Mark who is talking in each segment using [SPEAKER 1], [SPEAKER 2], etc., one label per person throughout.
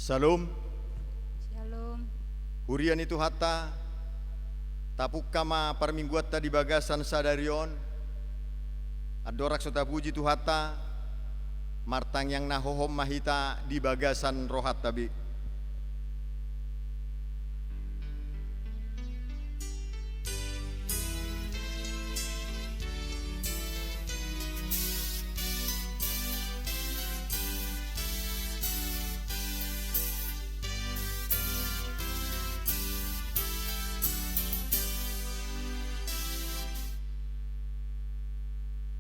[SPEAKER 1] Salam.
[SPEAKER 2] Shalom.
[SPEAKER 1] Hurian itu hatta tapuk kama parmingguat di bagasan sadarion adorak sota puji tu hatta martang yang nahohom mahita di bagasan rohat tabi.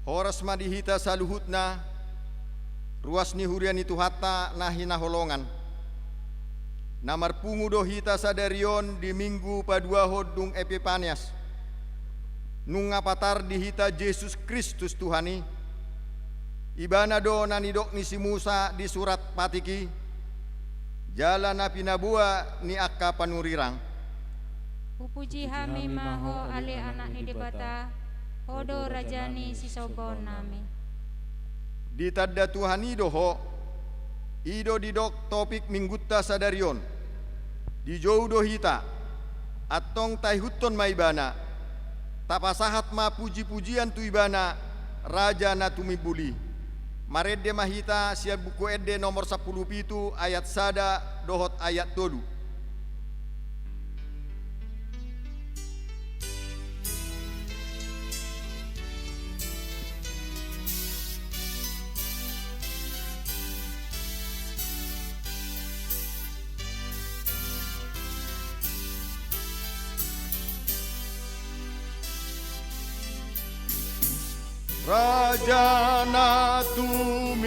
[SPEAKER 1] Horas madihita saluhutna ruas ni hurian itu hatta nahina holongan namar pungu dohita sadarion di minggu padua hodung Epipanias nunga patar dihita Yesus Kristus Tuhani ibana do nanidok ni si Musa di surat patiki jalan api nabua ni akka panurirang
[SPEAKER 2] Pupuji hami maho ale anak ni debata Hodo rajani si sogon nami.
[SPEAKER 1] Di tadda Tuhan idoho ido didok topik minggutta sadarion di jauh dohita atong taihuton maibana tapasahat ma puji-pujian tu ibana raja na tumibuli maredde mahita siap buku edde nomor 10 pitu ayat sada dohot ayat tolu. Raja na tumimbul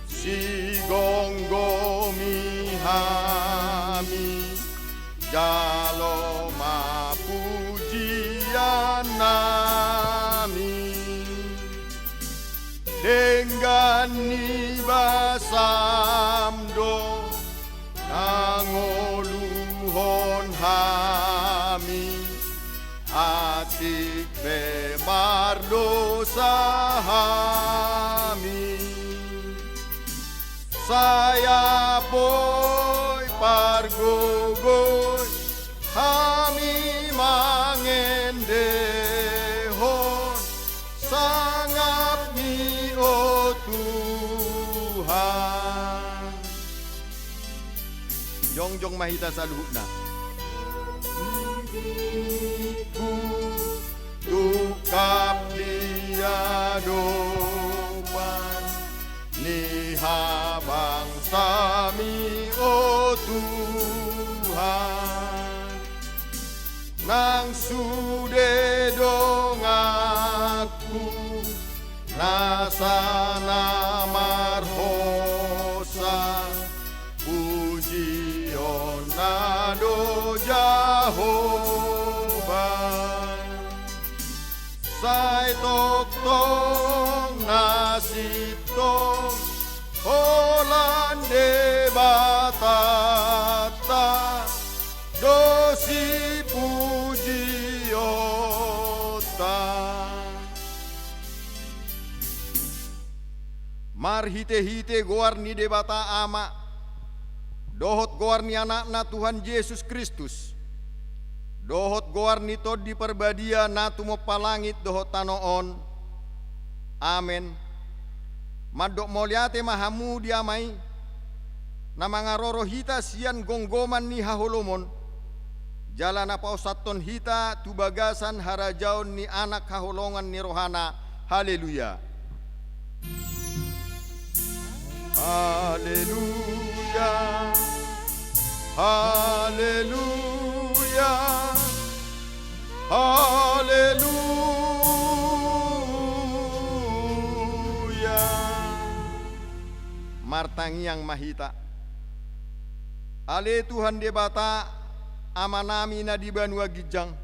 [SPEAKER 1] si gonggomi hami jalo mapujian nami dengan ni basamdo nangoluhon hami atik bemardosa hami saya boy pargogoy hami mangendehon sangap mi o Tuhan jongjong mahita saluhutna Dukap dia dopan ni habang sami o Tuhan nang sude dong aku nasana marhosa pujion nado Jehovah Sai tok tong nasib tong Holande batata dosi pujiota marhite-hite goar ni debata ama dohot goar ni anakna Tuhan Yesus Kristus dohot goar ni tod di perbadia natu mo palangit dohot tanoon amen madok moliate mahamu diamai na mangaroro hita sian gonggoman ni haholomon jalan apa usaton hita tu bagasan harajaon ni anak haholongan ni rohana haleluya haleluya haleluya haleluya martangi yang mahita ale Tuhan debata amanami na di banua gijang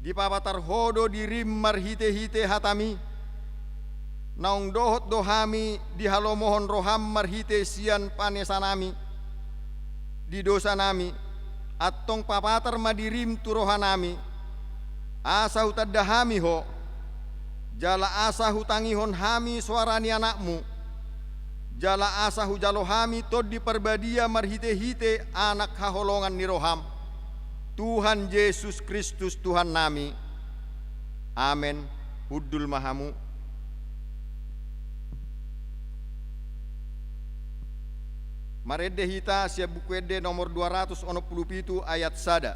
[SPEAKER 1] di papatar hodo di rim marhite-hite hatami naung dohot dohami di halomohon roham marhite sian panesanami di dosa nami attong papatar madirim turohanami asa hutadahami ho jala asa hutangihon hami suarani anakmu jala asa hujalohami tod di perbadia marhite-hite anak haholongan ni roham Tuhan Yesus Kristus Tuhan nami. Amen. Huddul mahamu. Marede hita sia buku ede nomor 267 ayat sada.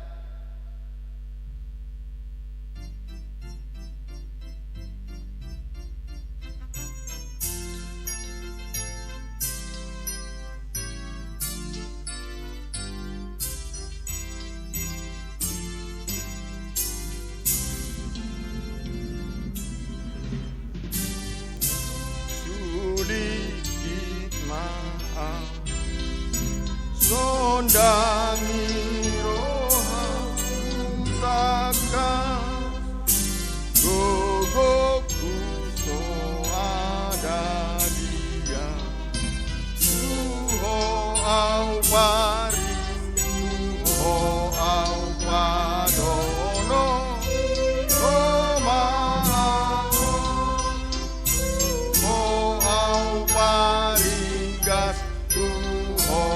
[SPEAKER 1] Sondangi rohamu takkan gogoku so ada dia Tuho au paring Tuho au padono Tuho au paring gas Tuho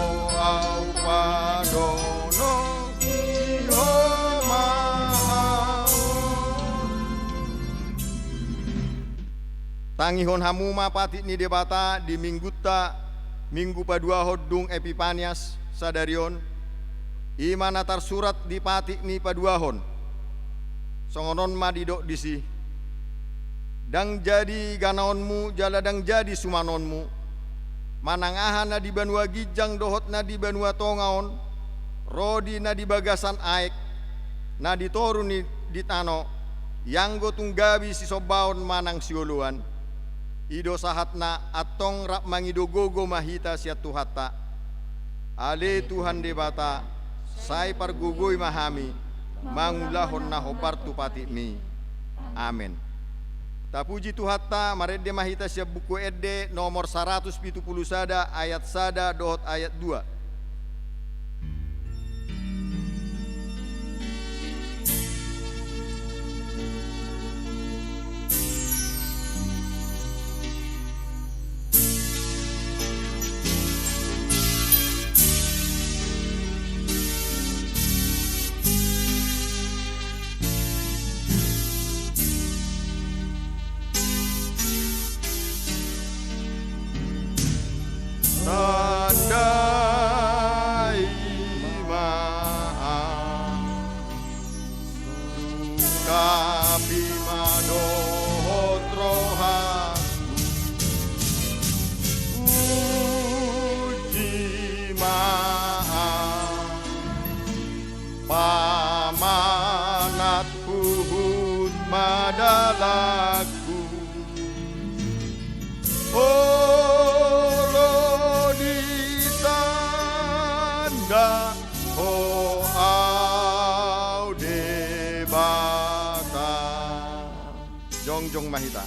[SPEAKER 1] au padono iho mahao. Tangihon hamuma patik ni debata di mingguta minggu padua hodung Epipanias sadarion imana tarsurat di patik ni paduahon songonon madidok disi dang jadi ganaonmu jala dang jadi sumanonmu manangahan na di Banua Gijang dohot na di Banua Tongaon rodi na di Bagasan Aek na di Toru ni di Tano yang gotunggabi si sobaon manang siuluan ido sahatna atong rap mangidogogo mahita sia tuhata ale Tuhan debata sai pargugoy mahami mangulahon na hopartu patimi. Amen. Tapuji Tuhata marede mahita siap buku ede nomor 170 sada ayat sada dohot ayat 2. Tandai maaf Kapi madohot rohaku Uji maaf Pamanat puhut madalaku Oh au debata Jongjong mahita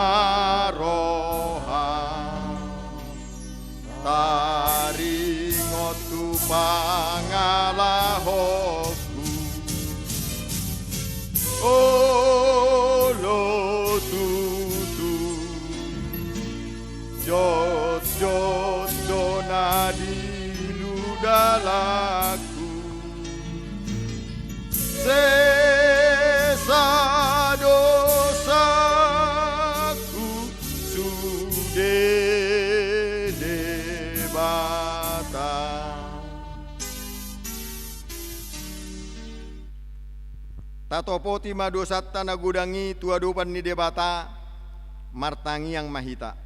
[SPEAKER 1] Asimaroha Taringotu pangalahoku Olo tutu Jot jot dona di ludalaku Sesa dosaku sude debata. Tatopoti madosat tanah gudangi tuadupan ni debata martangi yang mahita.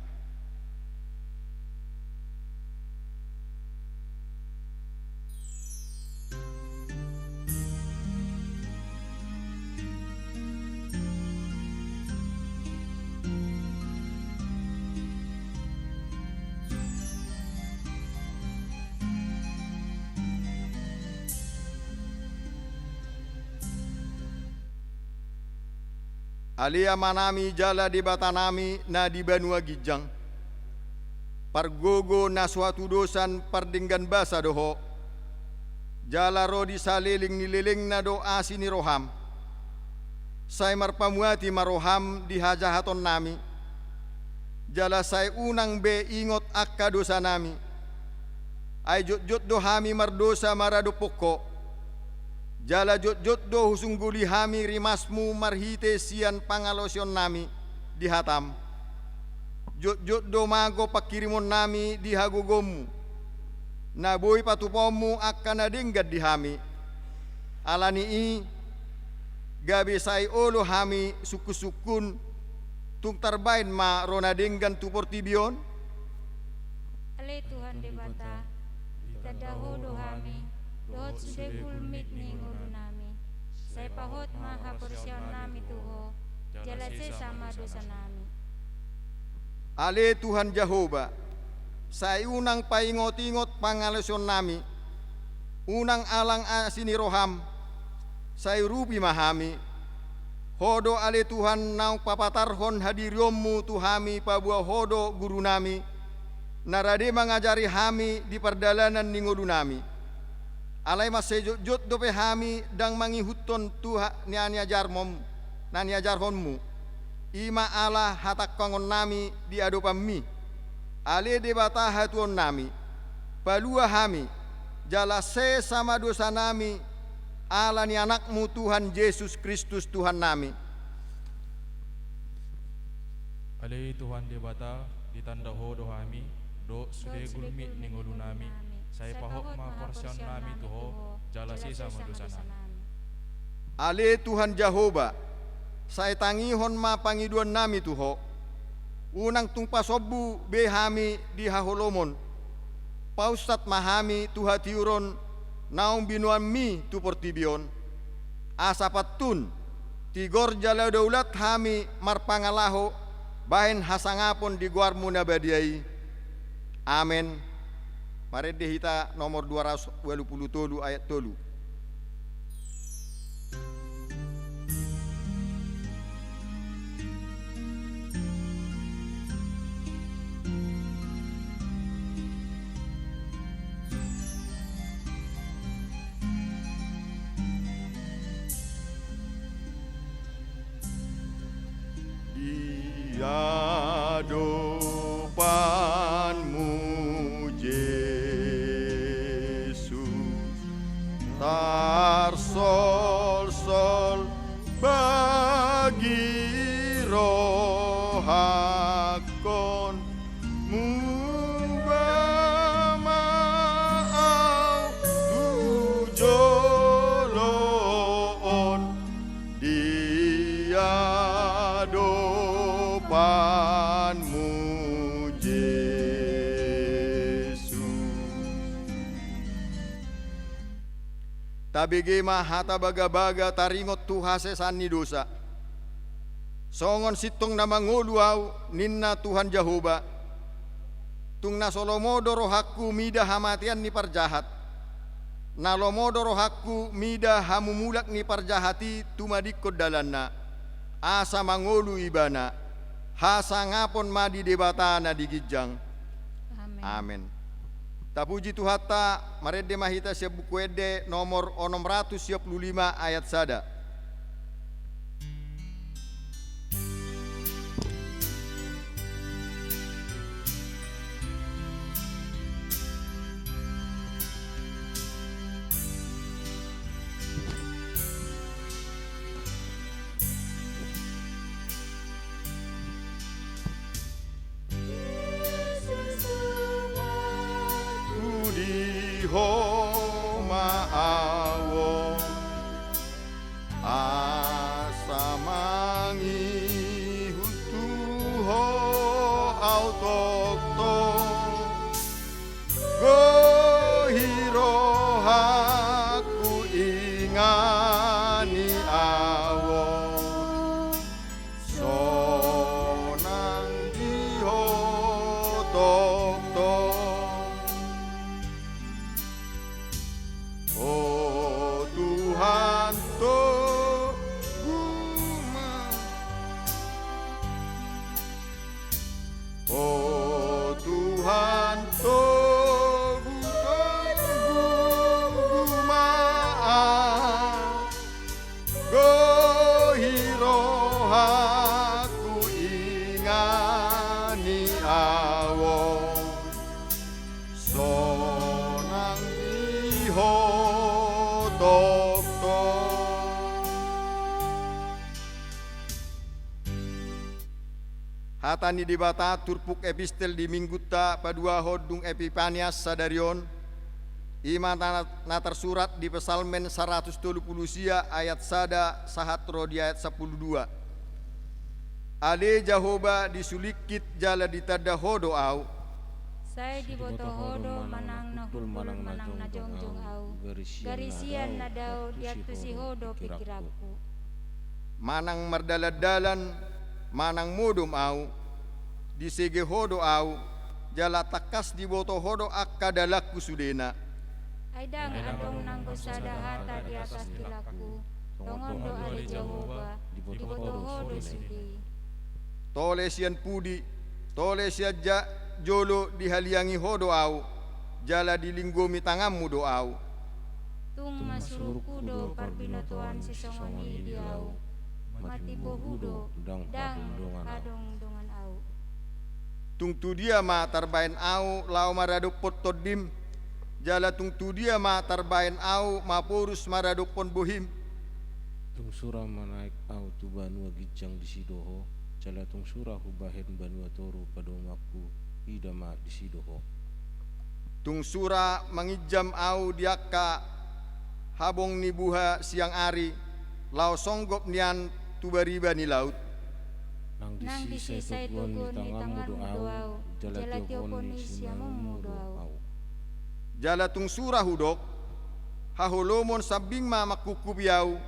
[SPEAKER 1] Alia manami jala di batanami na di Banua Gijang pargogo na suatu dosan pardinggan basa doho jala rodi saliling nileling na do asini roham Sai marpamuati maroham di hajahaton nami, jala sai unang be ingot akka dosa nami, ay jot do hami mardosa marado poko, jala jot do husungguli hami rimasmu marhite sian pangalosyon nami di hatam, jot do mago pakirimon nami di hagogomu, naboy patupomu akka nadinggad di hami, alani i gabi sai olo hami suku-sukun tung tarbain ma rona denggan tu portibion.
[SPEAKER 2] Ale Tuhan debata, tadaho do hami, dohot sude kulmit ni nguru nami. Sai pahot ma haporsyon nami tuho, jalase sama dosa nami.
[SPEAKER 1] Ale Tuhan Jehovah, sai unang paingot-ingot pangalosyon nami, unang alang asini roham, sai rupi mahami, hodo ale Tuhan nau papatarhon hadiriomu tuhami pabuah hodo guru nami, narade mengajari hami di perdalanan ningodu nami. Alai masejot dope hami dang mangihuton tuha niani ajarhonmu, ima Allah hatak kongon nami di adopammi, ale debata hatuon nami, palua hami, jala se sama dosa nami, ala ni anakmu Tuhan Yesus Kristus Tuhan nami.
[SPEAKER 3] Ale Tuhan debata ditanda ho do hami do sude gulmi ningolu nami sai pahok ma porsyon nami tuho jala sisa ma dosa nami.
[SPEAKER 1] Ale Tuhan Jehovah, sai tangihon ma pangiduan nami tuho, unang tungpa sobu be hami di haholomon, paustat mahami tuhatiuron naung binuan mi tu portibion, asapatun tigor jala daulat hami marpangalaho bahen hasangapon di guarmu nabadiai. Amen. Mari dihita nomor 287 ayat 3. Hadapanmu Yesus, tarsol-sol bagi rohakon mubamau tujoloon diadopanmu Yesus. Tabige mahata baga-baga taringot tuhase sani dosa, songon sitong na manguluaw ninna Tuhan Jehovah, tung nasolomodo rohakku mida hamatian ni parjahat, nalomodo rohakku mida hamumulak ni parjahati tumadikod dalanna, asa mangolu ibana, hasangapon madi debatana digijang.
[SPEAKER 2] Amen.
[SPEAKER 1] Amen. Tapuji Tuhata, marede mahita siap buku ede nomor 675 ayat sada. Maawo asa mangi hutuho autokto gohiro haku ingani awo sonang diho tokto hatani debata turpuk epistel di minggutta padua hodung Epipanias sadarion ima na tersurat di Pesalmen 130 ayat sada sahatro di ayat 12. Ale Jahoba disulikit jala ditada hodo au.
[SPEAKER 2] Saya di boto hodo manang na hudul manang na jongjong au. Garisian na daw diatusi hodo pikiraku.
[SPEAKER 1] Manang merdaladalan manang modum au. Disege hodo au. Jala takas di boto hodo akka dalaku sudena.
[SPEAKER 2] Aidang adong nanggo sada hata di atas tilaku. Dongon do ale Jahoba di boto hodo sidi.
[SPEAKER 1] Tole sian pudi, tole sian jolo dihaliangi hodo au, jala dilinggomi tanganmu do au.
[SPEAKER 2] Tung masuruku do parbinotoan sisongoni di au, mati bohudo dang hadong dongan au.
[SPEAKER 1] Tung tu dia ma tarbain au, lau maradok pottodim, jala tung tu dia ma tarbain au, ma porus maradok pon bohim.
[SPEAKER 4] Tung surah manaik au tu banua gijang di sidoho. Jalatung surah hubahen banua toru padomaku idama di sidoho.
[SPEAKER 1] Tung surah mangijam au diaka habong ni buha siang ari lau songgop nian tubariba ni laut.
[SPEAKER 4] Nang di sisai tugon ni tanganmu doau jalatioponi siamamu doau.
[SPEAKER 1] Jalatung surah hudok haholomon sabing ma makukubiau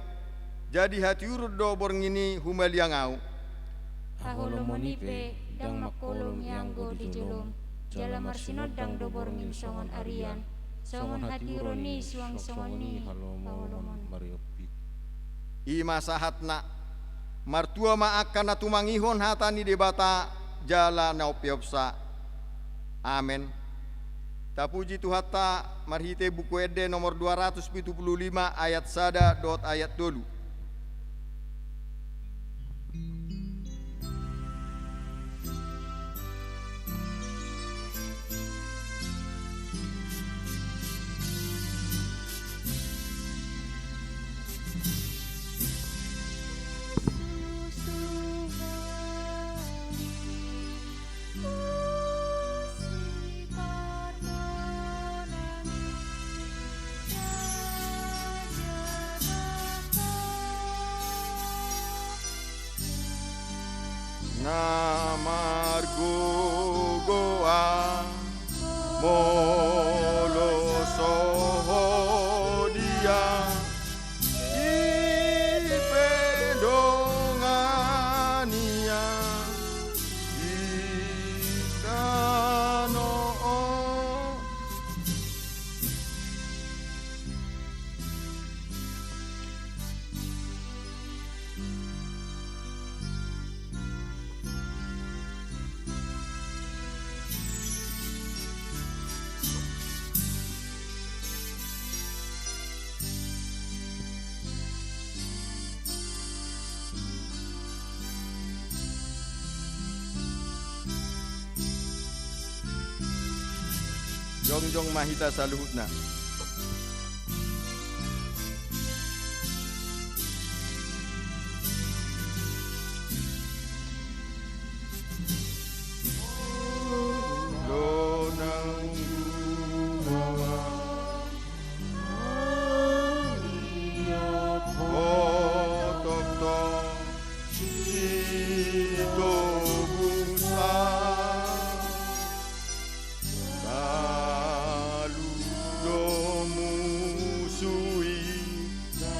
[SPEAKER 1] jadi hati urut do borngini humaliang au.
[SPEAKER 2] Haholomonipe dang makolom yanggo di jelom jala marsinod dang dobor min songon arian songon hati uroni suang songoni haholomon
[SPEAKER 4] mariopi.
[SPEAKER 1] Ima sahatna martua ma akan natumangihon hatani debata jala naupiopsa. Amen. Tapuji Tuhata marhite buku ede nomor 275 ayat sada dot ayat dolu. Namargogoa molo sohodia ipendongania ikano. Jongjong mahita saluhutna.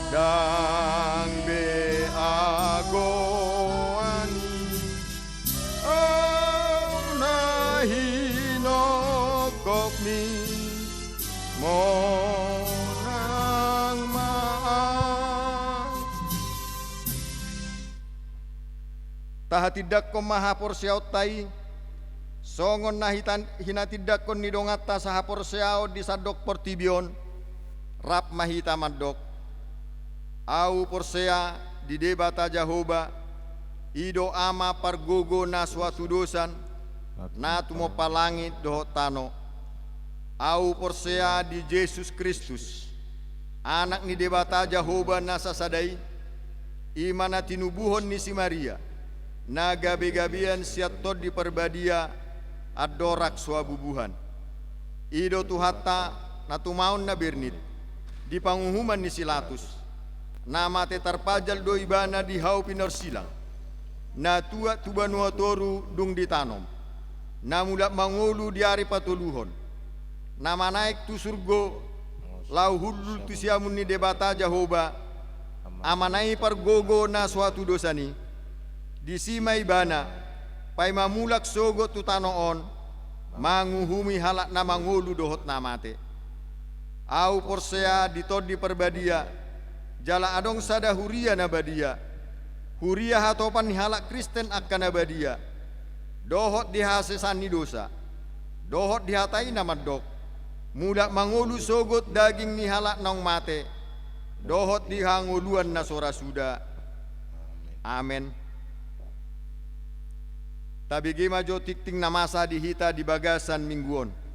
[SPEAKER 1] Dang be agoani au nahino kopmi monang maaf. Tahatidak ko mahapor siyaw tay songon nahitan hinatidak ko nidongata sa hapor siyaw di sadok portibion rap mahita mandok. Au porsea di debata Jahoba ido ama pargogo na suatu dosan na tumo palangit doho tano. Au porsea di Yesus Kristus anak ni debata Jahoba na sasadai imana tinubuhon ni si Maria na gabi-gabian siat tod di perbadia adorak suabubuhan. Ido tuhatta na tumaon na birnit di panguhuman ni Silatus, nama te tarpajal do ibana di hau pinorsilang, na tua tubanua toru dung ditanom, na mulak mangulu di ari patuluhon, nama naik tu surgo, lau hulul tu siamun ni debata Jehoba, amanai pargogo na suatu dosani, di sima ibana, pai mamulak sogo tu tanoon, manguhumi halak na mangulu dohot namate. Au porsea ditod di perbadia, jala adong sada huria nabadia, huria hatopan ni halak Kristen akan nabadia, dohot dihasesan ni dosa, dohot dihatai namadok, mudak mangulu sogot daging ni halak nong mate, dohot dihanguluan na sora suda. Amen. Tabigi majo tikting namasa dihita di bagasan mingguon.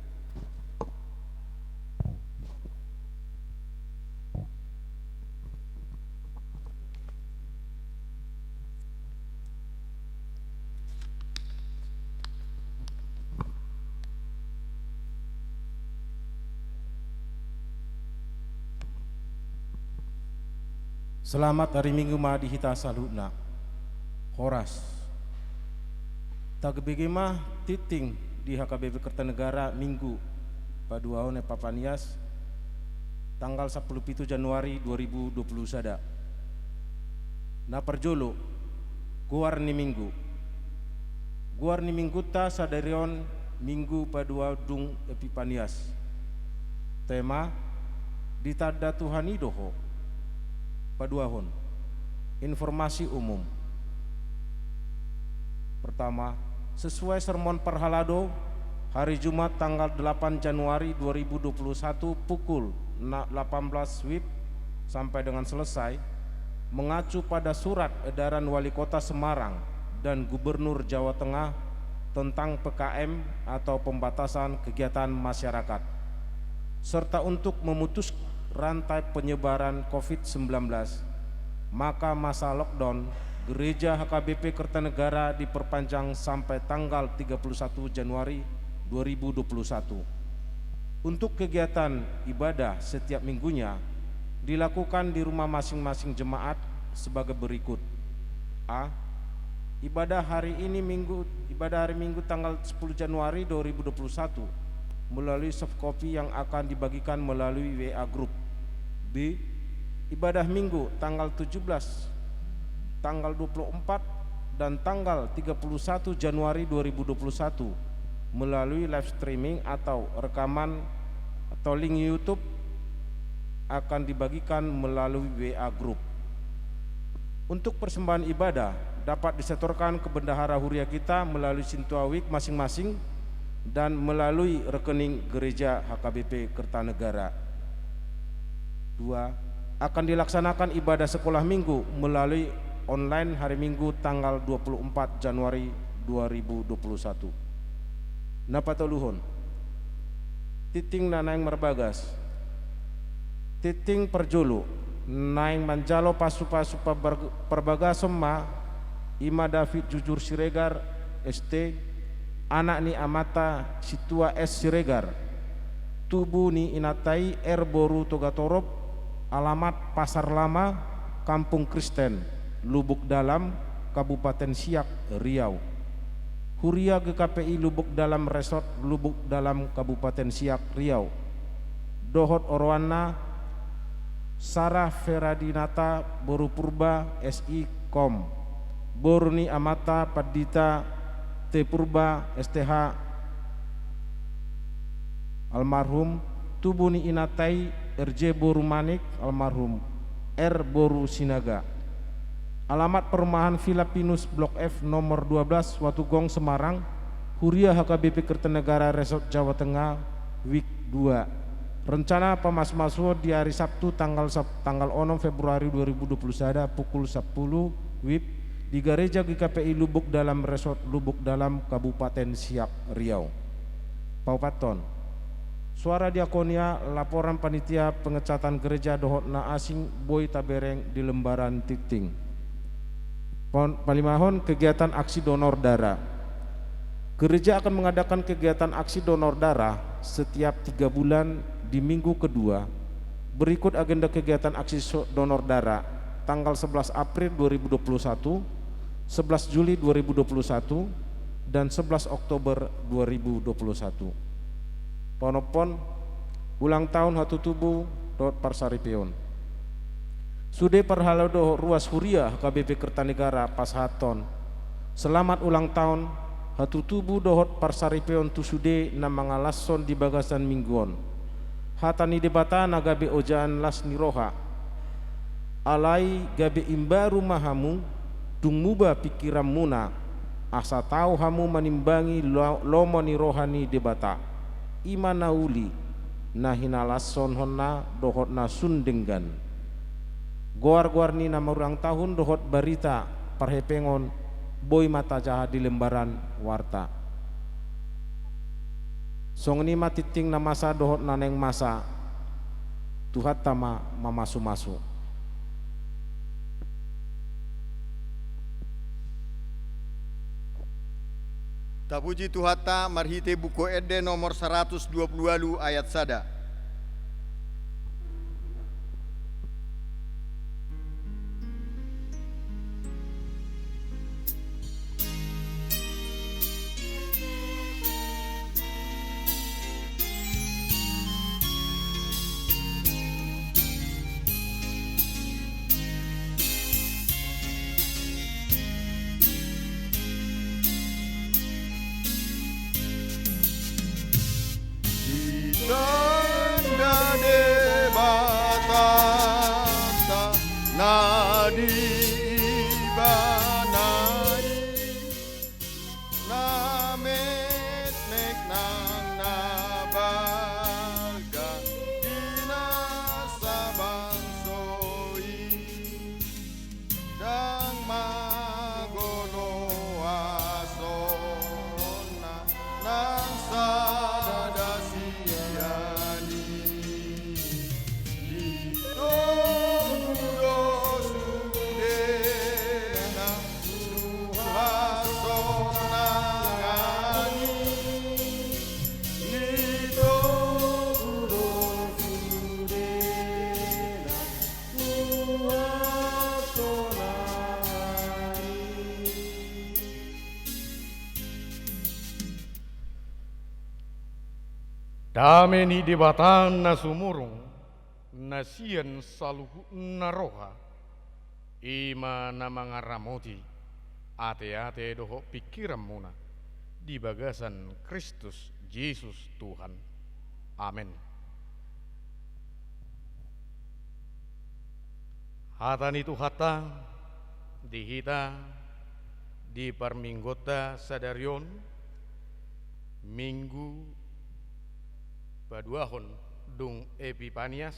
[SPEAKER 4] Selamat hari Minggu ma dihita salutna. Horas. Tagbege mah titing di HKBP Kertanegara Minggu paduaon Papanias tanggal 17 Januari 2020 sada. Na perjolo guar ni Minggu. Guar ni Minggu ta sadarion Minggu padua dung Epipanias. Tema ditanda Tuhan idoho. Paduahon. Informasi umum. Pertama, sesuai sermon Perhalado hari Jumat tanggal 8 Januari 2021 pukul 18 WIB sampai dengan selesai, mengacu pada surat edaran Wali Kota Semarang dan Gubernur Jawa Tengah tentang PKM atau pembatasan kegiatan masyarakat, serta untuk memutus rantai penyebaran COVID-19, maka masa lockdown Gereja HKBP Kertanegara diperpanjang sampai tanggal 31 Januari 2021. Untuk kegiatan ibadah setiap minggunya dilakukan di rumah masing-masing jemaat sebagai berikut. A. Ibadah hari Minggu tanggal 10 Januari 2021 melalui soft copy yang akan dibagikan melalui WA Group. B. Ibadah Minggu tanggal 17, tanggal 24 dan tanggal 31 Januari 2021 melalui live streaming atau rekaman atau link YouTube akan dibagikan melalui WA Group. Untuk persembahan ibadah dapat disetorkan ke bendahara huria kita melalui Sintuawik masing-masing dan melalui rekening Gereja HKBP Kertanegara. 2. Akan dilaksanakan ibadah sekolah minggu melalui online hari Minggu tanggal 24 Januari 2021. Napatoluhon. Titing nanaing merbagas. Titing perjulu. Naing manjalo pasu-pasu perbagasom ma Ima David Jujur Siregar ST, anak ni Amata Situa S Siregar, tubuh ni Inatai Erboru Togatorop, alamat Pasar Lama, Kampung Kristen, Lubuk Dalam, Kabupaten Siak, Riau. Huria GKPI Lubuk Dalam Resort, Lubuk Dalam, Kabupaten Siak, Riau. Dohot Orwana Sarah Feradinata Boru Purba SI Kom, Boruni Amata Padita T Purba STH almarhum, Tubuni Inatai RJ Boru Manik almarhum, R Boru Sinaga. Alamat perumahan Villa Pinus Blok F nomor 12 Watugong Semarang, Huria HKBP Kertanegara Resort Jawa Tengah, Week 2. Rencana pemas-masuk di hari Sabtu tanggal 6 Februari 2021 pukul 10 WIB di Gereja GKPI Lubuk Dalam Resort Lubuk Dalam, Kabupaten Siak, Riau. Paupaton. Suara Diakonia, laporan panitia pengecatan gereja Dohot Na Asing Boy Tabereng di lembaran titing. Palimahon, kegiatan aksi donor darah. Gereja akan mengadakan kegiatan aksi donor darah setiap 3 bulan di minggu kedua. Berikut agenda kegiatan aksi donor darah tanggal 11 April 2021, 11 Juli 2021, dan 11 Oktober 2021. Ponopon ulang tahun Hatu Tubuh Dot Parsaripeon. Sude Parhalado Ruas Huria KBP Kertanegara Pashaton. Selamat ulang tahun Hatu Tubuh Dohot Parsaripeon Tusude na mga lason di bagasan mingguon. Hatani debata na gabi ojaan las niroha. Alai gabi imbaru mahamu dumuba pikiran muna. Asa tahu hamu manimbangi lomo ni rohani debata. Imana uli na hinalason honna dohot na sundenggan. Goar-goar ni nama ulang tahun dohot barita parhepengon boy mata jahat di lembaran warta. Song ni matiting na masa dohot naneng masa tuhat tama mamasu-masu.
[SPEAKER 1] Tapuji Tuhata marhite buku ede nomor 120 ayat sada. Tanda debatata nadi banai namet nek nang nabaga dinasabang soi dang magono asona nang sadasi
[SPEAKER 5] Dame ni debatan na sumurong na siyan saluhu na roha ima na mga ramoti ate-ate doho pikiran muna di bagasan Kristus Yesus Tuhan. Amen. Hatan itu hata dihita di parminggota sadarion minggu paduahon dung Epipanias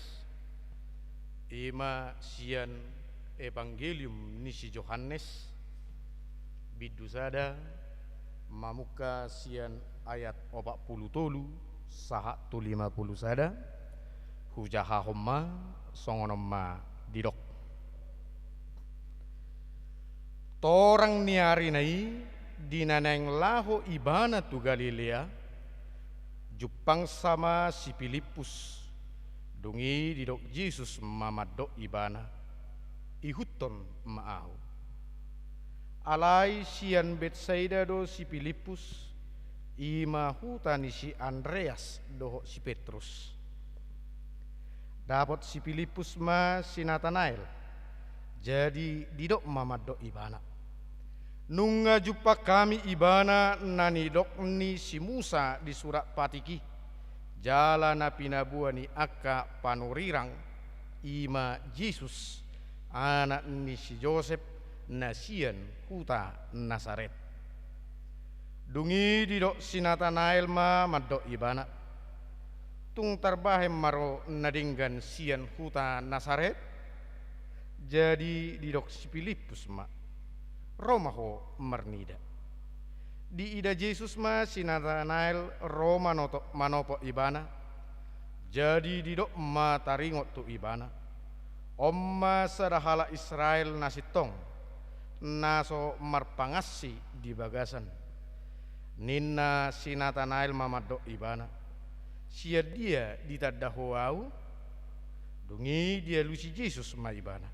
[SPEAKER 5] ima sian Evangelium ni si Yohanes bidusada mamuka sian ayat 40 tolu saha tu 50 sada hujaha homma songonomma didok. Torang niari nai dinaneng laho ibana tu Galilea Jupang sama si Filipus dungi didok Yesus mamadok ibana ihuton maahu alai sian Betsaida do si Filipus ima hutani si Andreas doho si Petrus dapat si Filipus ma si Nathanael jadi didok mamadok ibana nunga jumpa kami ibana nani dok ni si Musa di surat patiki jalan napinabua ni aka panurirang ima Yesus anak ni si Joseph nasian huta Nazaret dungi di dok si Nathanael ma madok ibana tung terbahem maro nadinggan sian huta Nazaret jadi di dok si Filipus ma Romaho marnida di ida Yesus ma si Nathanael Roma manopo ibana jadi di dok ma taringot tu ibana omma sadahala Israel nasitong naso marpangasi di bagasan ninna si Natanael mamado ibana sia dia ditadahoau dungi dia lusi Yesus ma ibana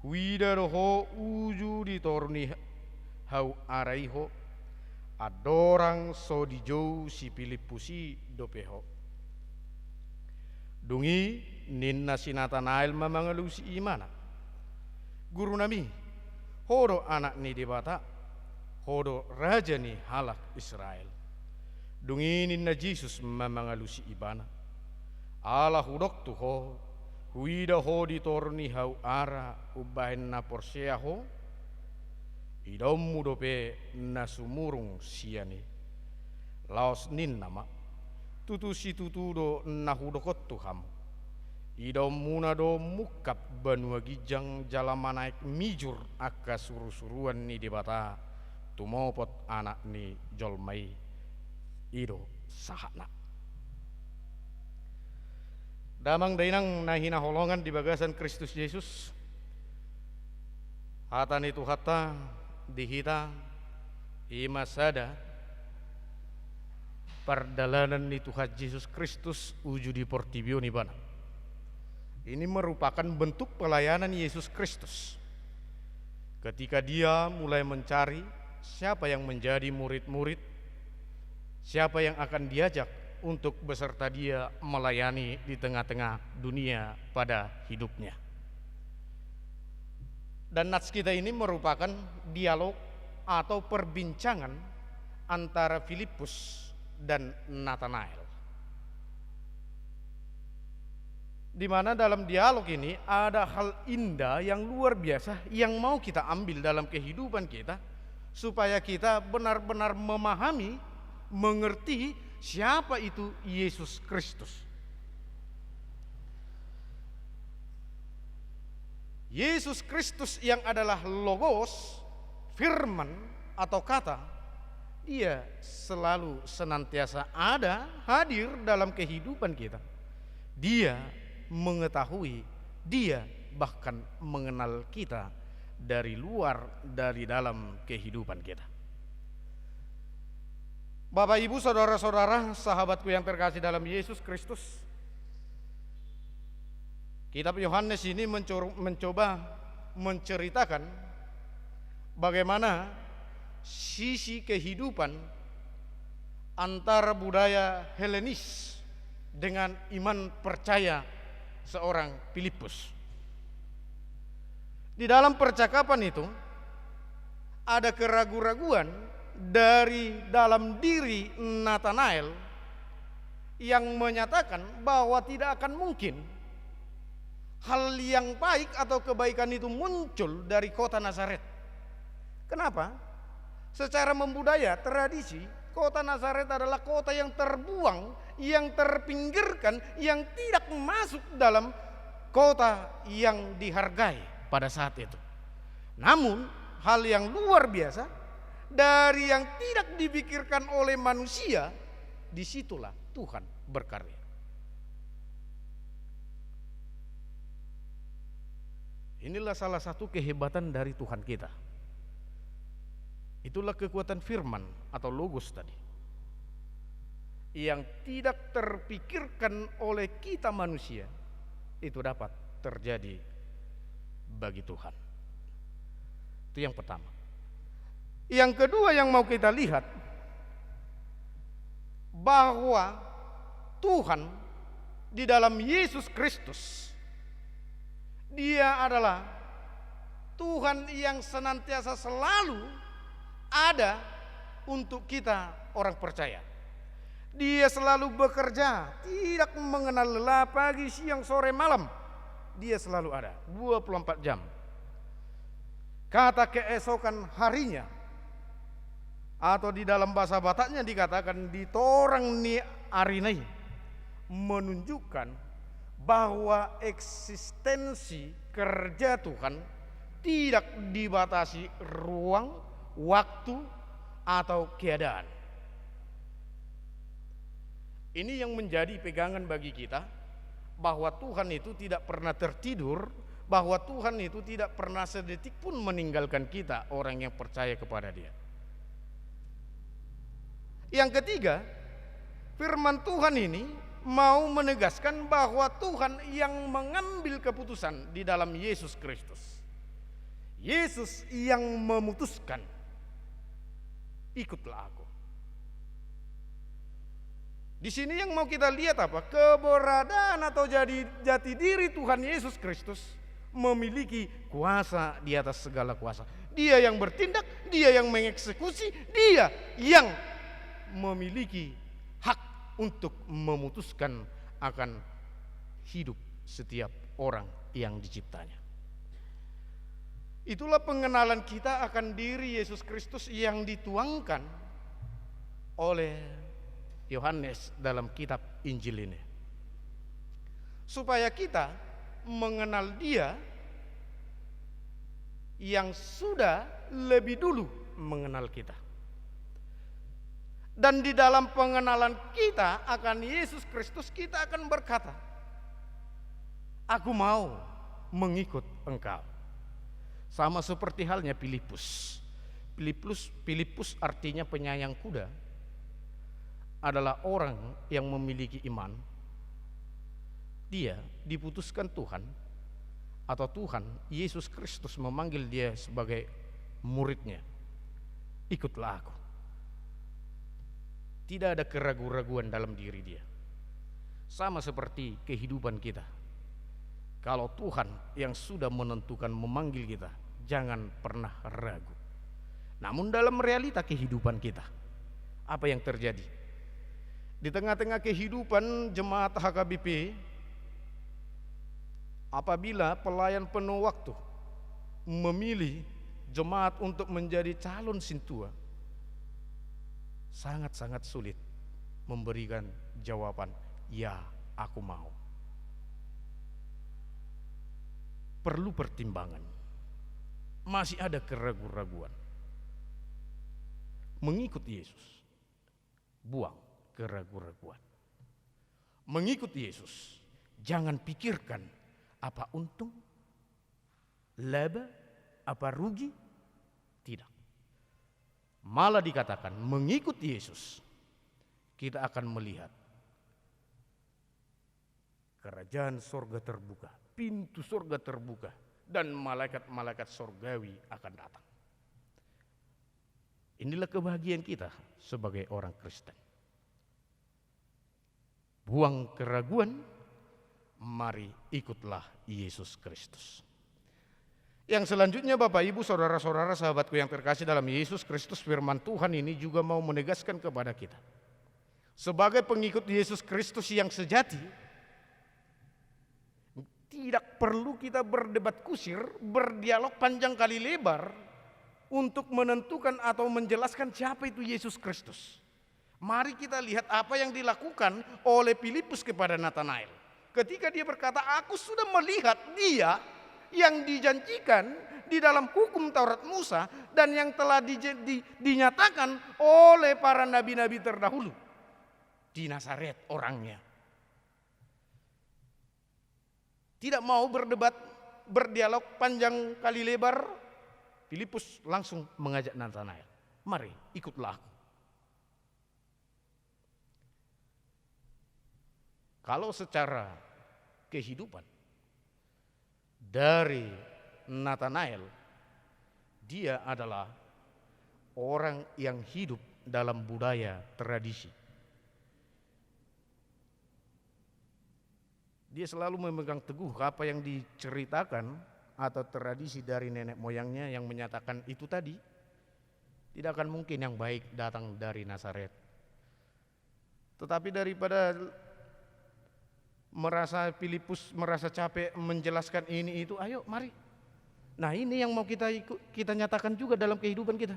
[SPEAKER 5] huida roho uju ditorni hau araiho adorang so dijou si Filipusi dopeho dungi ninna si Natanael mamangalusi imana guru nami hodo anak ni debata hodo raja ni halak Israel dungi ninna Yesus mamangalusi ibana ala hudok tuho huida ho ditorni hau ara ubahen na porsea ho idom mudope na sumurung siani laos nin nama tutu si tutudo na hudokot tuham idom munado mukap banua gijang jalama naik mijur aka suru-suruan ni debata tumopot anak ni jolmai ido sahana damang dainang nahina holongan di bagasan Kristus Yesus hatan itu hata dihita imasada perdalanan ni Tuhan Yesus Kristus uju di portibio ni bana. Ini merupakan bentuk pelayanan Yesus Kristus ketika dia mulai mencari siapa yang menjadi murid-murid, siapa yang akan diajak untuk beserta dia melayani di tengah-tengah dunia pada hidupnya. Dan nats kita ini merupakan dialog atau perbincangan antara Filipus dan Natanael. Di mana dalam dialog ini ada hal indah yang luar biasa yang mau kita ambil dalam kehidupan kita supaya kita benar-benar memahami, mengerti siapa itu Yesus Kristus. Yesus Kristus yang adalah logos, firman atau kata, dia selalu senantiasa ada, hadir dalam kehidupan kita. Dia mengetahui, dia bahkan mengenal kita dari luar, dari dalam kehidupan kita. Bapak, Ibu, saudara-saudara, sahabatku yang terkasih dalam Yesus Kristus, kitab Yohanes ini mencoba menceritakan bagaimana sisi kehidupan antara budaya Helenis dengan iman percaya seorang Filipus. Di dalam percakapan itu ada keraguan-raguan dari dalam diri Natanael yang menyatakan bahwa tidak akan mungkin hal yang baik atau kebaikan itu muncul dari kota Nazaret. Kenapa? Secara membudaya, tradisi, kota Nazaret adalah kota yang terbuang, yang terpinggirkan, yang tidak masuk dalam kota yang dihargai pada saat itu. Namun hal yang luar biasa dari yang tidak dipikirkan oleh manusia, disitulah Tuhan berkarya. Inilah salah satu kehebatan dari Tuhan kita. Itulah kekuatan firman atau logos tadi, yang tidak terpikirkan oleh kita manusia, itu dapat terjadi bagi Tuhan. Itu yang pertama. Yang kedua yang mau kita lihat, bahwa Tuhan di dalam Yesus Kristus, dia adalah Tuhan yang senantiasa selalu ada untuk kita orang percaya. Dia selalu bekerja, tidak mengenal lelah, pagi, siang, sore, malam. Dia selalu ada 24 jam. Kata keesokan harinya, atau di dalam bahasa Bataknya dikatakan di torang ni arinai, menunjukkan bahwa eksistensi kerja Tuhan tidak dibatasi ruang, waktu, atau keadaan. Ini yang menjadi pegangan bagi kita, bahwa Tuhan itu tidak pernah tertidur, bahwa Tuhan itu tidak pernah sedetik pun meninggalkan kita, orang yang percaya kepada Dia. Yang ketiga, firman Tuhan ini mau menegaskan bahwa Tuhan yang mengambil keputusan di dalam Yesus Kristus. Yesus yang memutuskan, ikutlah aku. Di sini yang mau kita lihat apa? Keberadaan atau jati diri Tuhan Yesus Kristus memiliki kuasa di atas segala kuasa. Dia yang bertindak, Dia yang mengeksekusi, Dia yang memiliki hak untuk memutuskan akan hidup setiap orang yang diciptanya. Itulah pengenalan kita akan diri Yesus Kristus yang dituangkan oleh Yohanes dalam kitab Injil ini. Supaya kita mengenal Dia yang sudah lebih dulu mengenal kita. Dan di dalam pengenalan kita akan Yesus Kristus, kita akan berkata, aku mau mengikut Engkau. Sama seperti halnya Filipus. Filipus artinya penyayang kuda, adalah orang yang memiliki iman. Dia diputuskan Tuhan, atau Tuhan Yesus Kristus memanggil dia sebagai muridnya. Ikutlah aku. Tidak ada keraguan-raguan dalam diri dia. Sama seperti kehidupan kita. Kalau Tuhan yang sudah menentukan memanggil kita, jangan pernah ragu. Namun dalam realita kehidupan kita, apa yang terjadi? Di tengah-tengah kehidupan jemaat HKBP, apabila pelayan penuh waktu memilih jemaat untuk menjadi calon sintua, sangat-sangat sulit memberikan jawaban, ya aku mau. Perlu pertimbangan. Masih ada keraguan-raguan. Mengikut Yesus, buang keraguan-raguan. Mengikut Yesus, jangan pikirkan apa untung, laba, apa rugi. Tidak. Malah dikatakan mengikut Yesus, kita akan melihat kerajaan sorga terbuka, pintu sorga terbuka, dan malaikat-malaikat sorgawi akan datang. Inilah kebahagiaan kita sebagai orang Kristen. Buang keraguan, mari ikutlah Yesus Kristus. Yang selanjutnya Bapak Ibu Saudara-saudara sahabatku yang terkasih dalam Yesus Kristus, firman Tuhan ini juga mau menegaskan kepada kita. Sebagai pengikut Yesus Kristus yang sejati, tidak perlu kita berdebat kusir, berdialog panjang kali lebar untuk menentukan atau menjelaskan siapa itu Yesus Kristus. Mari kita lihat apa yang dilakukan oleh Filipus kepada Nathanael. Ketika dia berkata, aku sudah melihat Dia yang dijanjikan di dalam hukum Taurat Musa dan yang telah dinyatakan oleh para nabi-nabi terdahulu. Di Nazaret orangnya. Tidak mau berdebat, berdialog panjang kali lebar, Filipus langsung mengajak Nathanael, mari ikutlah aku. Kalau secara kehidupan dari Nathanael, dia adalah orang yang hidup dalam budaya tradisi. Dia selalu memegang teguh apa yang diceritakan atau tradisi dari nenek moyangnya yang menyatakan itu tadi. Tidak akan mungkin yang baik datang dari Nazaret. Tetapi daripada Filipus merasa capek menjelaskan ini itu, ayo mari. Nah ini yang mau kita nyatakan juga dalam kehidupan kita.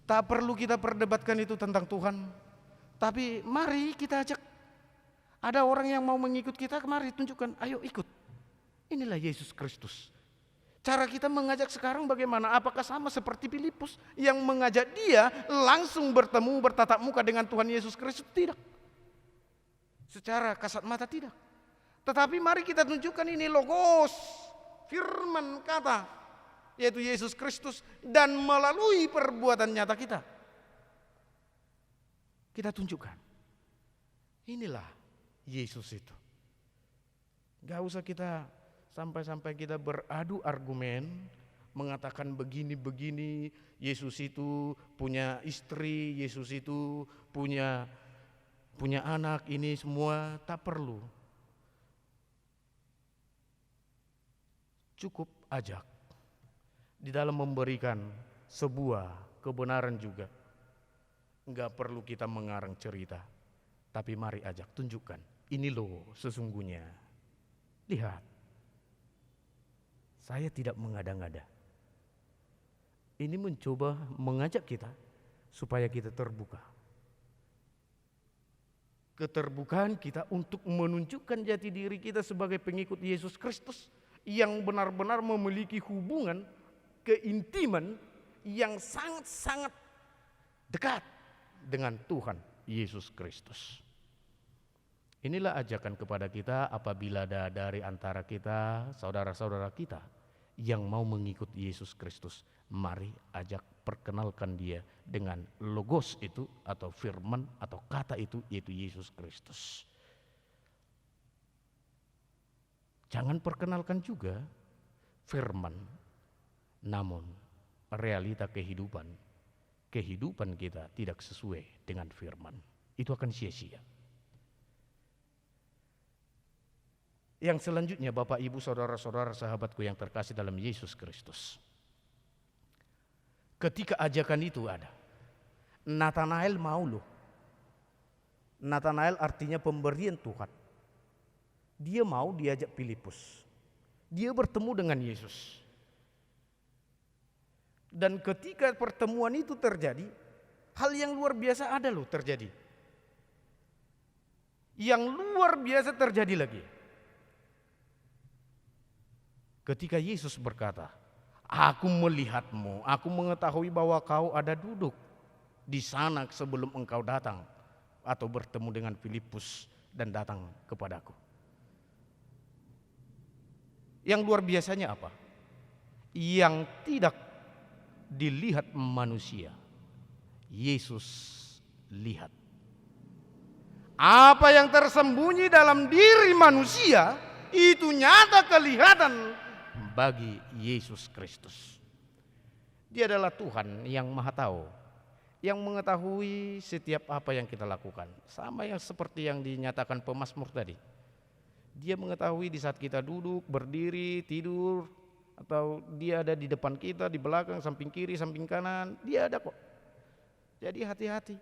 [SPEAKER 5] Tak perlu kita perdebatkan itu tentang Tuhan, tapi mari kita ajak. Ada orang yang mau mengikut kita, mari tunjukkan, ayo ikut. Inilah Yesus Kristus. Cara kita mengajak sekarang bagaimana? Apakah sama seperti Filipus yang mengajak dia langsung bertemu, bertatap muka dengan Tuhan Yesus Kristus? Tidak. Secara kasat mata tidak. Tetapi mari kita tunjukkan ini logos. firman kata, yaitu Yesus Kristus, dan melalui perbuatan nyata kita. Kita tunjukkan, inilah Yesus itu. Gak usah kita sampai kita beradu argumen, mengatakan begini-begini, Yesus itu punya istri, Yesus itu punya anak, ini semua tak perlu. Cukup ajak di dalam memberikan sebuah kebenaran juga. Enggak perlu kita mengarang cerita, tapi mari ajak, tunjukkan, ini loh sesungguhnya. Lihat, saya tidak mengada-ngada. Ini mencoba mengajak kita supaya kita terbuka. Keterbukaan kita untuk menunjukkan jati diri kita sebagai pengikut Yesus Kristus yang benar-benar memiliki hubungan keintiman yang sangat-sangat dekat dengan Tuhan Yesus Kristus. Inilah ajakan kepada kita apabila ada dari antara kita, saudara-saudara kita yang mau mengikut Yesus Kristus. Mari ajak, perkenalkan dia dengan logos itu atau firman atau kata itu, yaitu Yesus Kristus. Jangan perkenalkan juga firman, namun realita kehidupan kita tidak sesuai dengan firman. Itu akan sia-sia. Yang selanjutnya, Bapak, Ibu, saudara-saudara, sahabatku yang terkasih dalam Yesus Kristus. Ketika ajakan itu ada, Natanael mau loh. Natanael artinya pemberian Tuhan. Dia mau diajak Filipus. Dia bertemu dengan Yesus. Dan ketika pertemuan itu terjadi, hal yang luar biasa ada loh terjadi. Yang luar biasa terjadi lagi. Ketika Yesus berkata, "Aku melihatmu, aku mengetahui bahwa kau ada duduk di sana sebelum engkau datang atau bertemu dengan Filipus dan datang kepadaku." Yang luar biasanya apa? Yang tidak dilihat manusia, Yesus lihat. Apa yang tersembunyi dalam diri manusia itu nyata kelihatan bagi Yesus Kristus. Dia adalah Tuhan yang Maha Tahu, yang mengetahui setiap apa yang kita lakukan. Sama yang seperti yang dinyatakan pemazmur tadi. Dia mengetahui di saat kita duduk, berdiri, tidur, atau dia ada di depan kita, di belakang, samping kiri, samping kanan. Dia ada kok. Jadi hati-hati.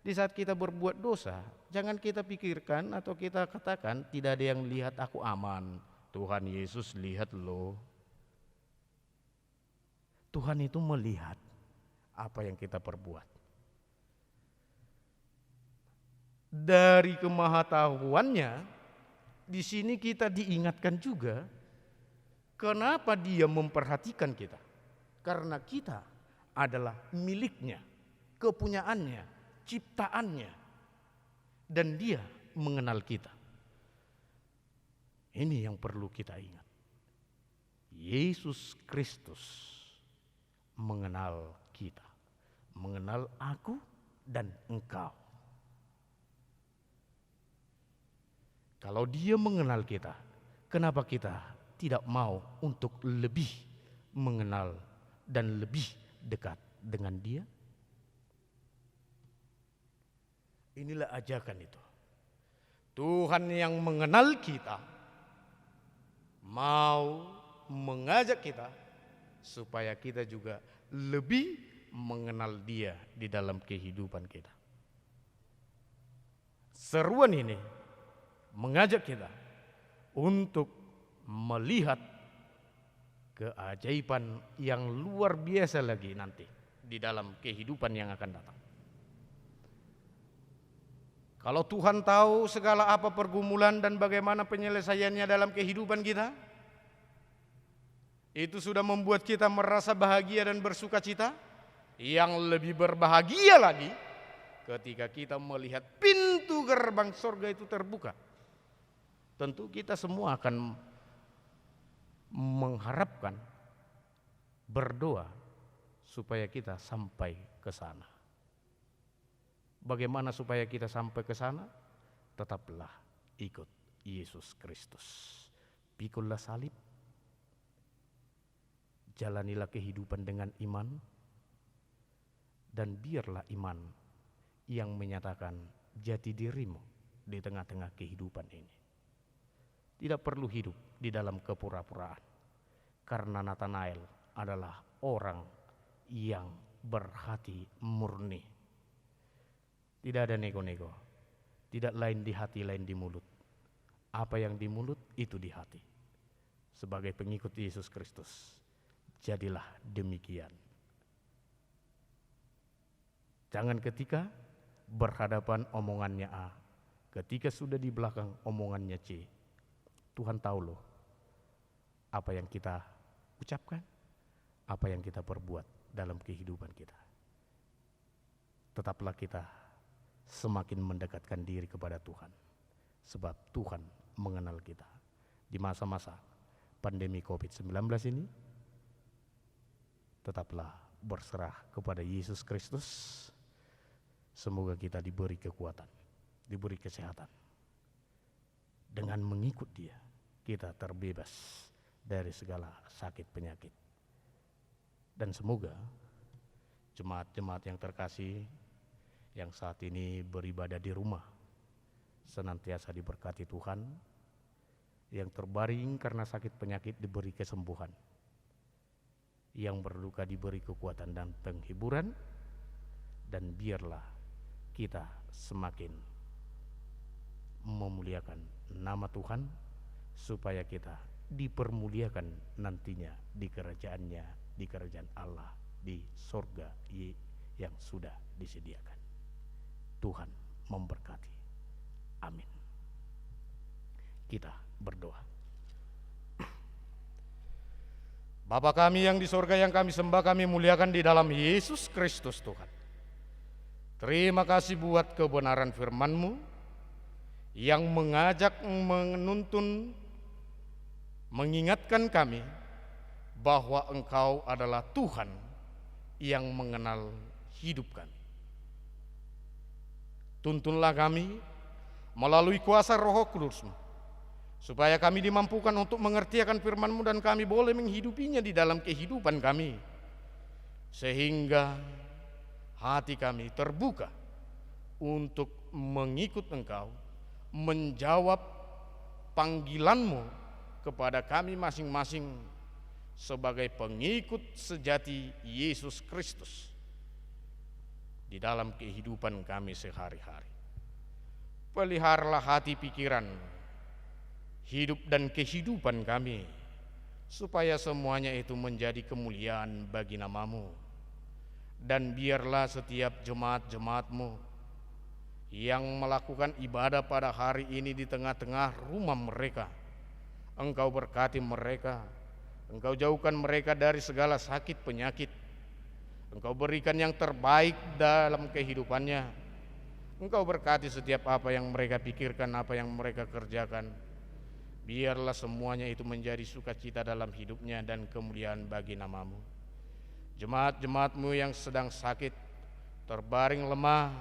[SPEAKER 5] Di saat kita berbuat dosa, jangan kita pikirkan atau kita katakan tidak ada yang lihat, aku aman. Tuhan Yesus lihat loh. Tuhan itu melihat apa yang kita perbuat. Dari kemahatauannya, di sini kita diingatkan juga kenapa dia memperhatikan kita. Karena kita adalah miliknya, kepunyaannya, ciptaannya, dan dia mengenal kita. Ini yang perlu kita ingat. Yesus Kristus mengenal kita, mengenal aku dan engkau. Kalau dia mengenal kita, kenapa kita tidak mau untuk lebih mengenal dan lebih dekat dengan dia? Inilah ajakan itu. Tuhan yang mengenal kita mau mengajak kita supaya kita juga lebih mengenal dia di dalam kehidupan kita. Seruan ini mengajak kita untuk melihat keajaiban yang luar biasa lagi nanti di dalam kehidupan yang akan datang. Kalau Tuhan tahu segala apa pergumulan dan bagaimana penyelesaiannya dalam kehidupan kita, itu sudah membuat kita merasa bahagia dan bersuka cita. Yang lebih berbahagia lagi ketika kita melihat pintu gerbang surga itu terbuka. Tentu kita semua akan mengharapkan, berdoa supaya kita sampai ke sana. Bagaimana supaya kita sampai ke sana? Tetaplah ikut Yesus Kristus. Pikullah salib, jalanilah kehidupan dengan iman, dan biarlah iman yang menyatakan jati dirimu di tengah-tengah kehidupan ini. Tidak perlu hidup di dalam kepura-puraan, karena Nathanael adalah orang yang berhati murni. Tidak ada nego-nego, tidak lain di hati, lain di mulut. Apa yang di mulut itu di hati. Sebagai pengikut Yesus Kristus, jadilah demikian. Jangan ketika berhadapan omongannya A, ketika sudah di belakang omongannya C. Tuhan tahu loh apa yang kita ucapkan, apa yang kita perbuat dalam kehidupan kita. Tetaplah kita semakin mendekatkan diri kepada Tuhan, sebab Tuhan mengenal kita. Di masa-masa pandemi COVID-19 ini, tetaplah berserah kepada Yesus Kristus. Semoga kita diberi kekuatan, diberi kesehatan. Dengan mengikut Dia, kita terbebas dari segala sakit penyakit. Dan semoga jemaat-jemaat yang terkasih yang saat ini beribadah di rumah senantiasa diberkati Tuhan, yang terbaring karena sakit penyakit diberi kesembuhan, yang berduka diberi kekuatan dan penghiburan, dan biarlah kita semakin memuliakan nama Tuhan, supaya kita dipermuliakan nantinya di kerajaannya, di kerajaan Allah, di sorga yang sudah disediakan. Tuhan memberkati. Amin. Kita berdoa. Bapa kami yang di sorga, yang kami sembah, kami muliakan di dalam Yesus Kristus Tuhan. Terima kasih buat kebenaran firman-Mu yang mengajak, menuntun, mengingatkan kami bahwa Engkau adalah Tuhan yang mengenal hidup kami. Tuntunlah kami melalui kuasa Roh Kudus-Mu, supaya kami dimampukan untuk mengerti akan firman-Mu dan kami boleh menghidupinya di dalam kehidupan kami, sehingga hati kami terbuka untuk mengikut Engkau, menjawab panggilan-Mu kepada kami masing-masing sebagai pengikut sejati Yesus Kristus di dalam kehidupan kami sehari-hari. Peliharalah hati, pikiran, hidup dan kehidupan kami, supaya semuanya itu menjadi kemuliaan bagi nama-Mu. Dan biarlah setiap jemaat-jemaat-Mu yang melakukan ibadah pada hari ini di tengah-tengah rumah mereka, Engkau berkati mereka, Engkau jauhkan mereka dari segala sakit penyakit, Engkau berikan yang terbaik dalam kehidupannya. Engkau berkati setiap apa yang mereka pikirkan, apa yang mereka kerjakan. Biarlah semuanya itu menjadi sukacita dalam hidupnya dan kemuliaan bagi nama-Mu. Jemaat-jemaat-Mu yang sedang sakit, terbaring lemah,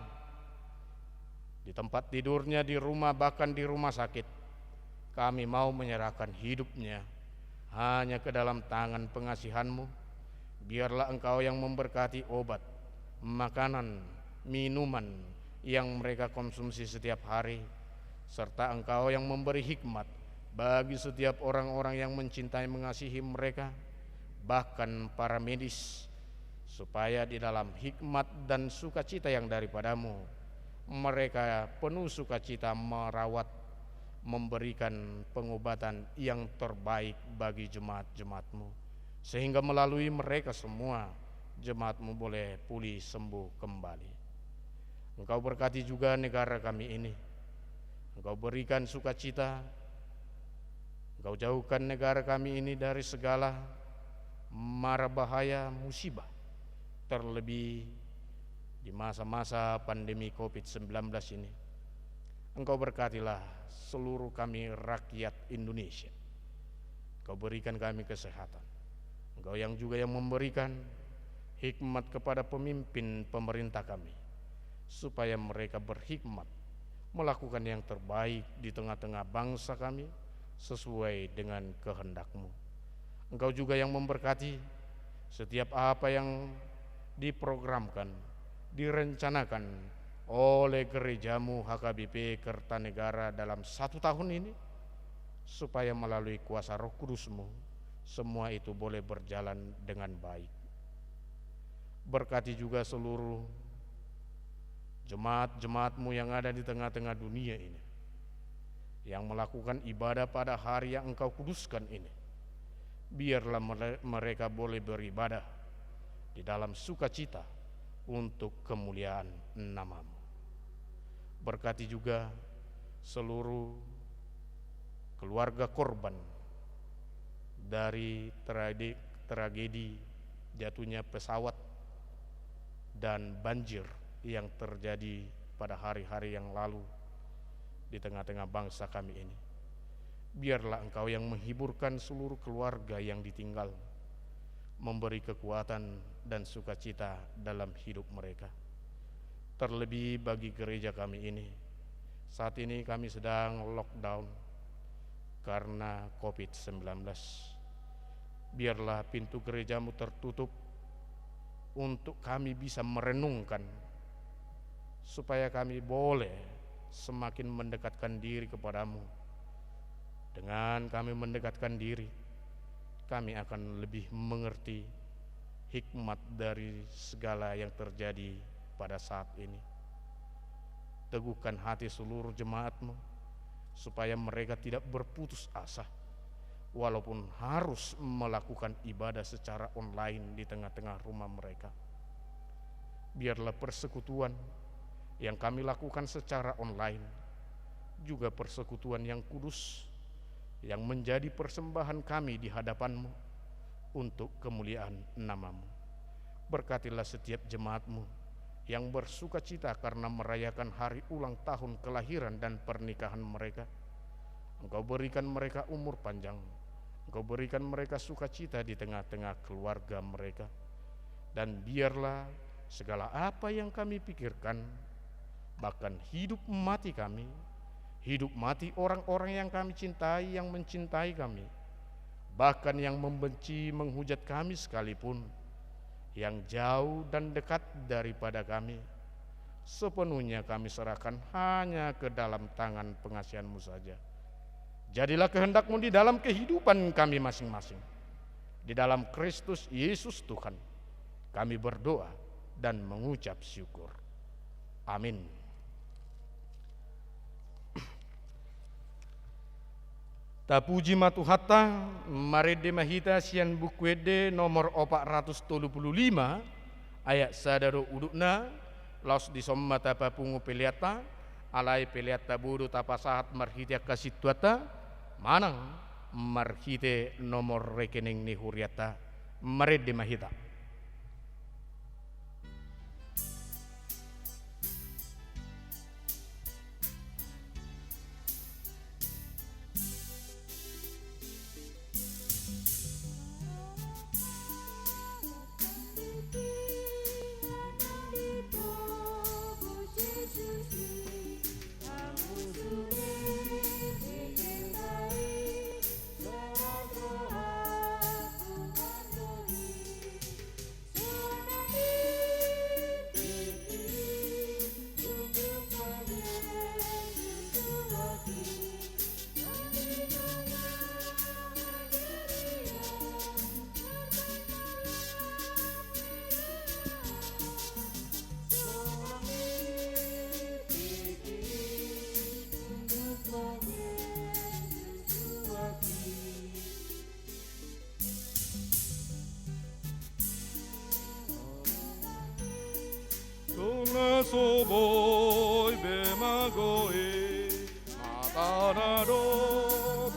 [SPEAKER 5] di tempat tidurnya, di rumah, bahkan di rumah sakit, kami mau menyerahkan hidupnya hanya ke dalam tangan pengasihan-Mu. Biarlah Engkau yang memberkati obat, makanan, minuman yang mereka konsumsi setiap hari, serta Engkau yang memberi hikmat bagi setiap orang-orang yang mencintai, mengasihi mereka, bahkan para medis, supaya di dalam hikmat dan sukacita yang daripada-Mu, mereka penuh sukacita merawat, memberikan pengobatan yang terbaik bagi jemaat-jemaat-Mu, sehingga melalui mereka semua jemaat-Mu boleh pulih sembuh kembali. Engkau berkati juga negara kami ini, Engkau berikan sukacita, Engkau jauhkan negara kami ini dari segala mara bahaya musibah, terlebih di masa-masa pandemi COVID-19 ini. Engkau berkatilah seluruh kami rakyat Indonesia. Engkau berikan kami kesehatan. Engkau yang juga yang memberikan hikmat kepada pemimpin pemerintah kami, supaya mereka berhikmat melakukan yang terbaik di tengah-tengah bangsa kami sesuai dengan kehendak-Mu. Engkau juga yang memberkati setiap apa yang diprogramkan, direncanakan oleh gereja-Mu HKBP Kertanegara dalam 1 tahun ini, supaya melalui kuasa Roh Kudus-Mu semua itu boleh berjalan dengan baik. Berkati juga seluruh jemaat-jemaat-Mu yang ada di tengah-tengah dunia ini, yang melakukan ibadah pada hari yang Engkau kuduskan ini. Biarlah mereka boleh beribadah di dalam sukacita untuk kemuliaan nama-Mu. Berkati juga seluruh keluarga korban dari tragedi jatuhnya pesawat dan banjir yang terjadi pada hari-hari yang lalu di tengah-tengah bangsa kami ini. Biarlah Engkau yang menghiburkan seluruh keluarga yang ditinggal, memberi kekuatan dan sukacita dalam hidup mereka. Terlebih bagi gereja kami ini, saat ini kami sedang lockdown karena COVID-19. Biarlah pintu gereja-Mu tertutup untuk kami bisa merenungkan, supaya kami boleh semakin mendekatkan diri kepada-Mu. Dengan kami mendekatkan diri, kami akan lebih mengerti hikmat dari segala yang terjadi pada saat ini. Teguhkan hati seluruh jemaat-Mu, supaya mereka tidak berputus asa, walaupun harus melakukan ibadah secara online di tengah-tengah rumah mereka. Biarlah persekutuan yang kami lakukan secara online juga persekutuan yang kudus, yang menjadi persembahan kami di hadapan-Mu untuk kemuliaan nama-Mu. Berkatilah setiap jemaat-Mu yang bersuka cita karena merayakan hari ulang tahun kelahiran dan pernikahan mereka. Engkau berikan mereka umur panjang, Engkau berikan mereka sukacita di tengah-tengah keluarga mereka. Dan biarlah segala apa yang kami pikirkan, bahkan hidup mati kami, hidup mati orang-orang yang kami cintai, yang mencintai kami, bahkan yang membenci, menghujat kami sekalipun, yang jauh dan dekat daripada kami, sepenuhnya kami serahkan hanya ke dalam tangan pengasihan-Mu saja. Jadilah kehendak-Mu di dalam kehidupan kami masing-masing. Di dalam Kristus Yesus Tuhan kami berdoa dan mengucap syukur. Amin. Tapuji matuhatta marede mahita sian bukwede nomor 435 ayat sadaro udukna laos disomma tapa pungu peliata alai peliata budu tapa sahat marhitia kasituata manang marhite nomor rekening ni huriata marede mahita.
[SPEAKER 6] soboy bemagoe matanado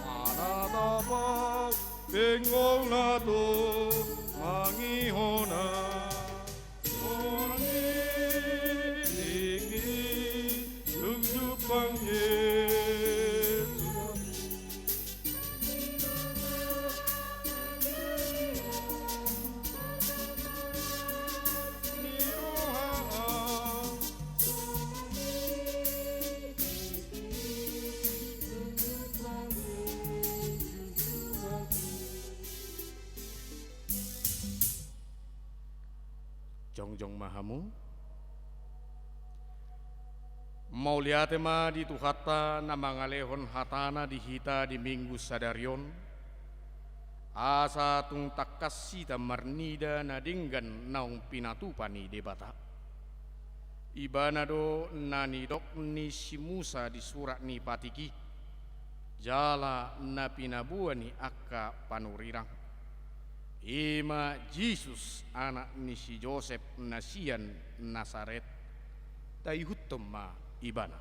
[SPEAKER 6] manatapak bengong nato mangihona songi tinggi tunjukang Yesus
[SPEAKER 5] jongjong mahamu. Mau lihat ma di tuhata na mangalehon hatana di hita di minggu sadarion. Asa tung takasita marnida na dinggan naung pinatupani debata. Ibana do nani dok ni si Musa di surat ni patiki. Jala na pinabuan ni akka panurirang. Ima Yesus anak ni si Joseph nasian Nasaret. Tayhutum ma ibana.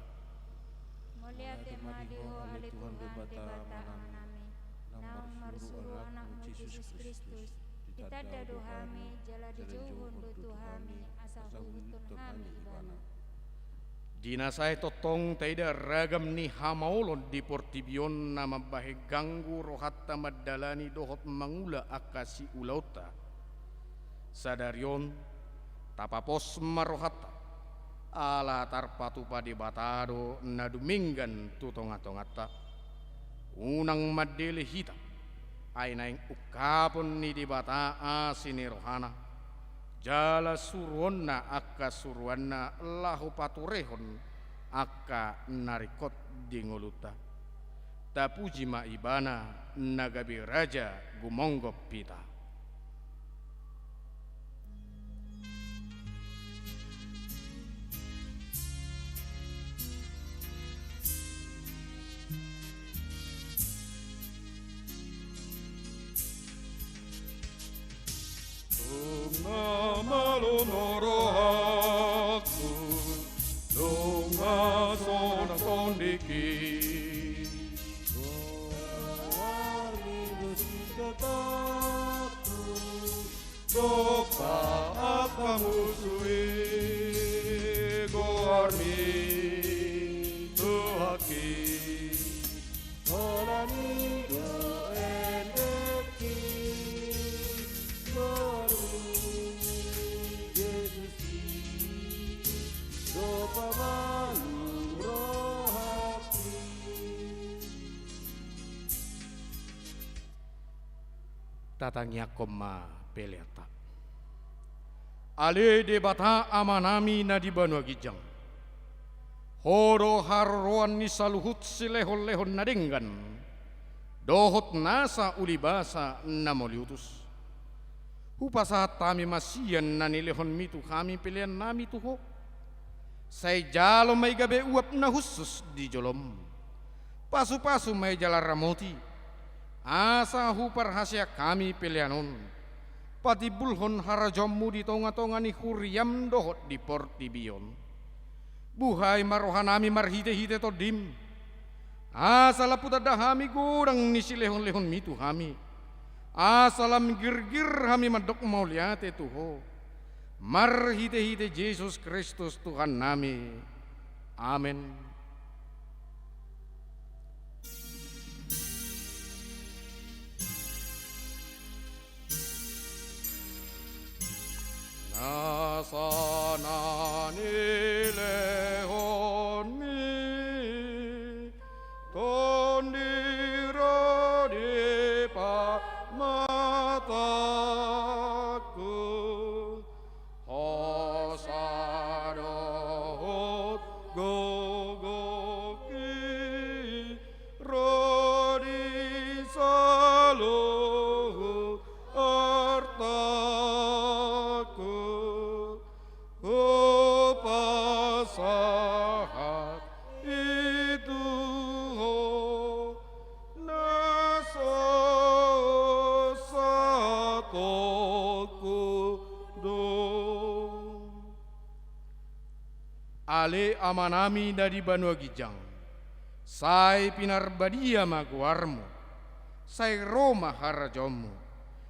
[SPEAKER 2] Mulia tema diho ale Tuhan debata amanami. Naung marsuru anakmu Yesus Kristus. Kita dadu hami jala dijauhun do Tuhami asal hutun hami ibana.
[SPEAKER 5] Dinasai totong taida ragam ni hamaulon di portibion nama bahe ganggu rohatta madalani dohot mangula akasi ulauta. Sadarion tapapos marohatta ala tarpatu padi batado naduminggan tutongatongata. Unang madele hita ay naing ukapon ni di bata asini rohana. Jala suruonna akka suruanna lahu paturehon akka narikot dingoluta. Tapuji ma ibana nagabi raja gumonggop pita.
[SPEAKER 6] Malo norohaku, lunga sona sondiki. Dopa akamuzui, goarmi tuhaki.
[SPEAKER 5] Tatangnya koma peleta. Ale debata amanami na di Banua Gijang. Horo haruan ni saluhut silehon-lehon nadenggan. Dohot nasa ulibasa namoliutus. Hupasahat tami masian na nilehon mitu kami pilihan nami tuho. Say jalo may gabe uap na husus di jolom. Pasu-pasu may jala ramoti. Asa hupar hasya kami pilihanon. Pati bulhon harajommu di tonga-tonga ni huriam dohot di portibion. Buhay marohanami marhite-hite todim. Asa laputa dahami gurang ni silehon-lehon mitu hami. Asa lam gir-gir hami madok mauliate tuho. Marhite-hite Yesus Kristus Tuhan nami. Amin.
[SPEAKER 6] Nasana nilehon mi tondiro di mataku hosadohot gogoki rodi saluhu pasahat itu nasa satoku do. Ale amanami dari Banua Gijang, sai pinarbadia maguarmu, sai Roma harajomu,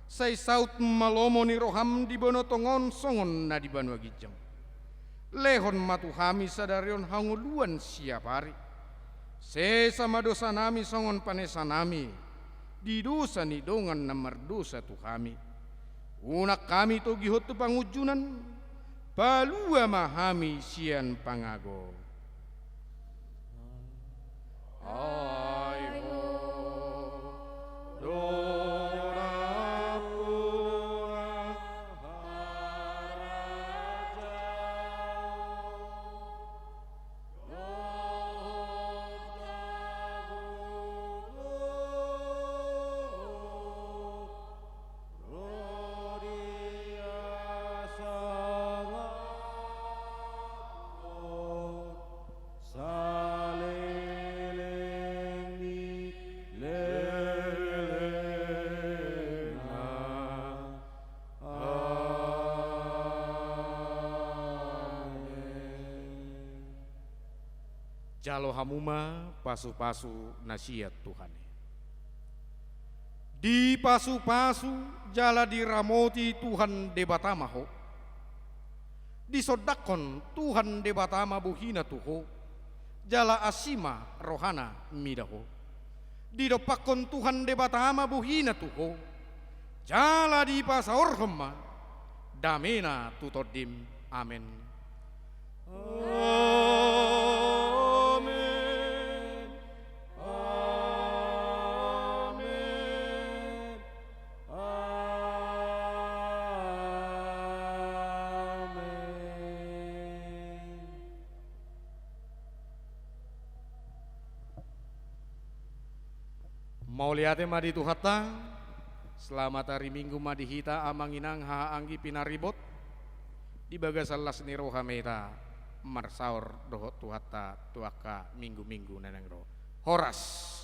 [SPEAKER 6] sai saut malomo ni roham di bonotongon songon na di Banua Gijang. Lehon matu kami sadarion hanguluan siap hari. Sesama dosa nami songon panesa nami. Di dosa ni dongan namar dosa tu kami. Unak kami to gihot tu pangujunan. Palua mahami sian pangago. Ayo dora pura
[SPEAKER 5] jalo hamuma pasu-pasu nasihat Tuhan. Di pasu-pasu jala diramoti Tuhan debatamaho, disodakon Tuhan debatama buhina tuho, jala asima rohana midaho, didopakon Tuhan debatama buhina tuho, jala di pasaorhema, damena tutodim, amin. Amin. Amin. Amin. Mau lihatnya madi tuhata, selamat hari Minggu madi hita amanginang ha anggi pinaribot, di bagasalas ni roha meta marsaur dohot tuhata tuaka minggu-minggu neneng roh. Horas.